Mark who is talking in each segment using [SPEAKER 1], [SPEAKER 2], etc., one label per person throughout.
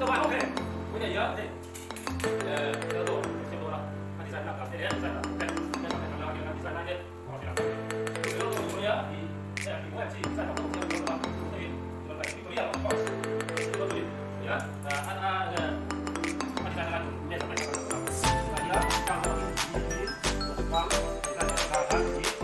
[SPEAKER 1] các bạn ok bây giờ nhớ đây giờ đổ xem đồ nào anh design làm thế đấy design làm đây đây là làm làm design này đây họ sẽ làm cái đồ của nhớ thì đây là mỗi em chỉ design làm đồ theo làm thì nó phải cái tối là có cái tối nhớ anh design làm đây là phải làm và nhớ trong đó thì có design làm cái gì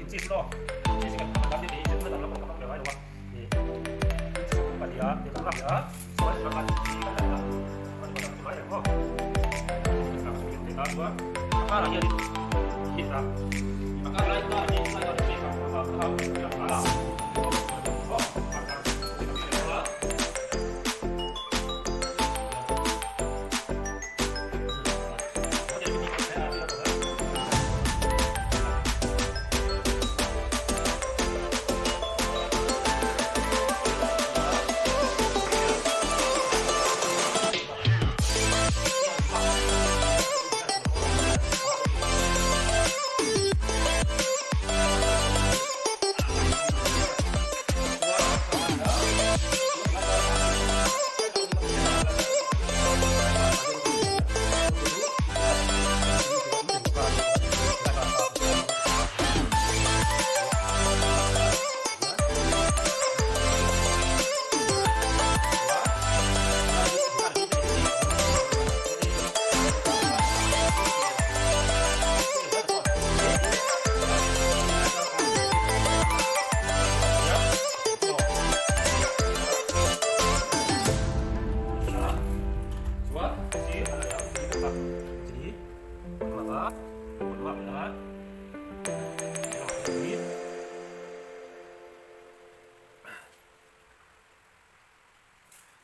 [SPEAKER 1] incis lo incis kan akan jadi itu dalam perkembangan dewa doang di tempat dia di dalam ya soalnya dalam di dalam pada cuma ya kok langsung kita dua maka lagi di kita maka lain lagi kita harus kita paham yang salah oh maka kita salah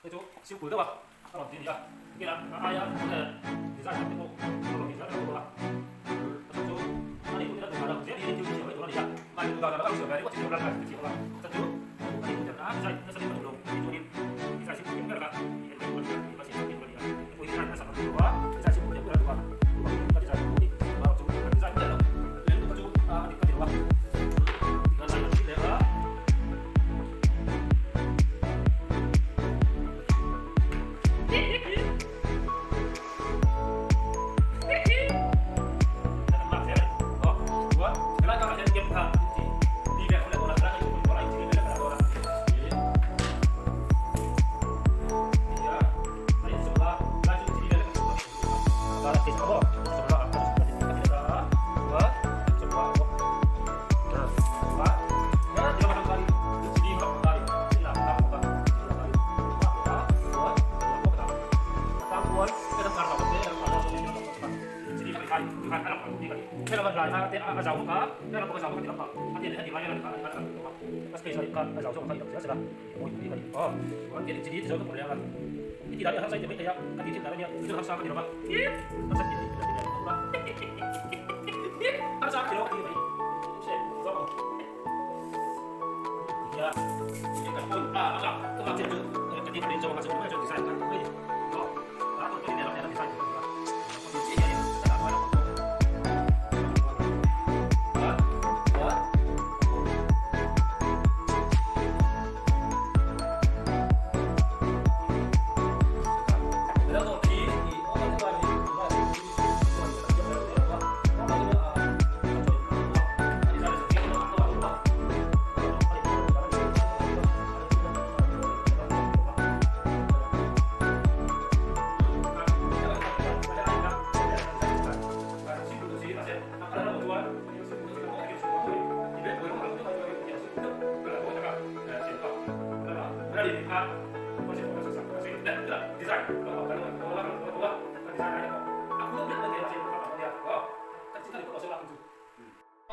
[SPEAKER 1] cái chỗ siêu cuối các bạn các bạn tin nhá kia là ai á thì ra cái bộ nó thì ra cái bộ là chỗ anh cũng đã được làm dễ đi tiêu chiều vậy đó đi ạ mà từ đó nó đang sửa về đấy có thể làm lại cái chiều là thật chứ anh cũng đã dạy nó sẽ đi vào đồng thì tôi đi thì ra siêu cuối các bạn thì cái phần thì nó sẽ đi vào đi ạ cuối cái nó sản phẩm quá thì ra siêu cuối cũng là được bạn có thể ra siêu cuối và chúng ta đi ra cái đó đến lúc chỗ thì có thể bạn thì nó là cái đấy đó giàu cả nên là có giàu thì nó bằng anh tiền thì bao nhiêu là cái cây sợi cả giàu trong cái đồng sẽ là mỗi cái gì có tiền chỉ đi rồi có một là cái gì đó là xây thì mấy cái cái tiền là bao nhiêu cứ làm sao cái gì đó mà nó sẽ tiền đúng không làm sao thì nó như vậy sẽ rõ không ya cái con các bạn xem chứ cái tiền đến cho mà chúng ta cho design cái gì đó đó cái này là design design Tadi kalau saya langsung.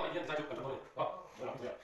[SPEAKER 1] Oh iya saya juga boleh. Oh, langsung ya.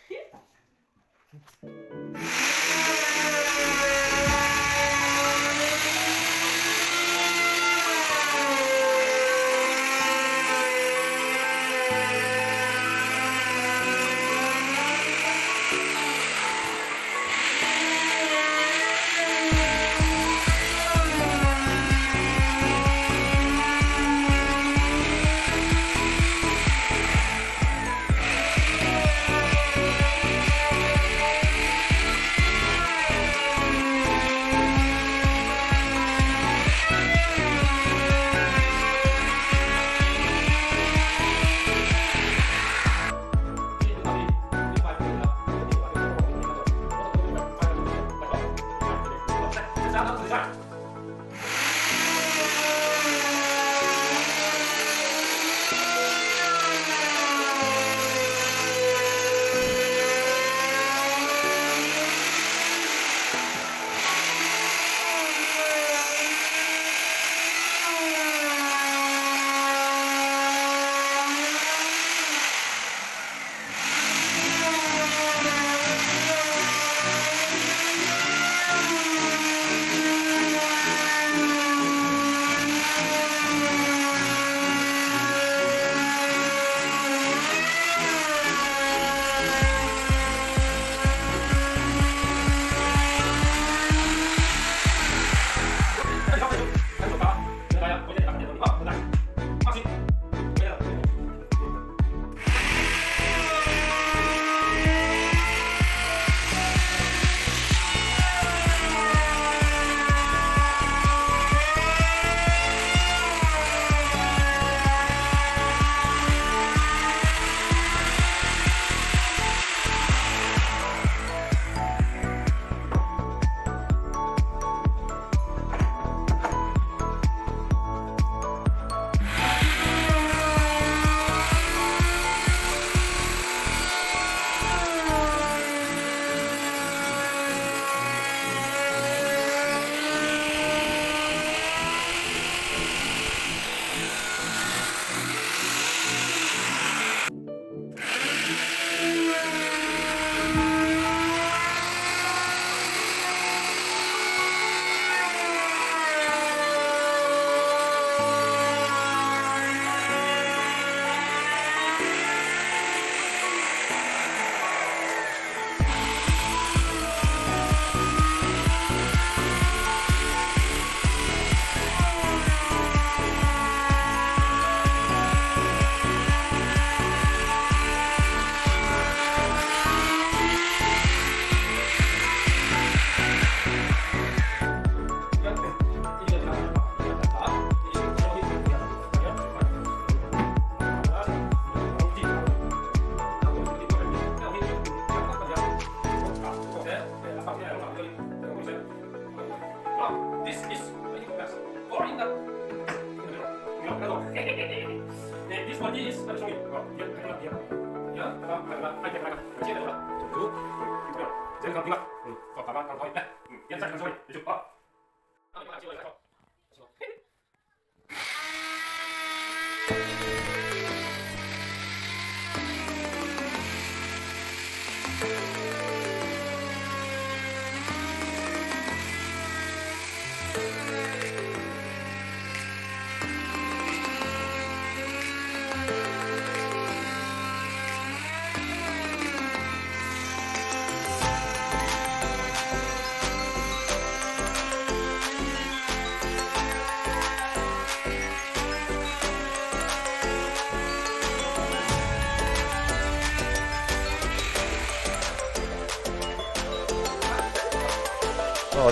[SPEAKER 1] This is or in the this one is sorry ya ada kecil ada tuh jadi kalau bilang kok kapan kalau itu yang saya sorry itu pak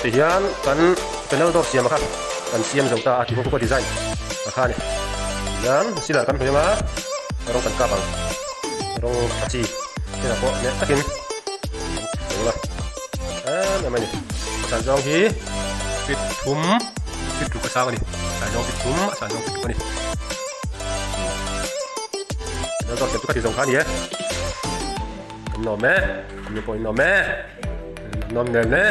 [SPEAKER 2] thì hian kan panel door siam kha kan siam jong ta ati ko design kha ni hian sila kan phema rong kan ka bang rong achi kena ko ne takin la na mani san jong hi fit tu ka sa ni san jong fit thum san jong fit ko ni panel door tu ka jong kha ni no me ni po no me nom ne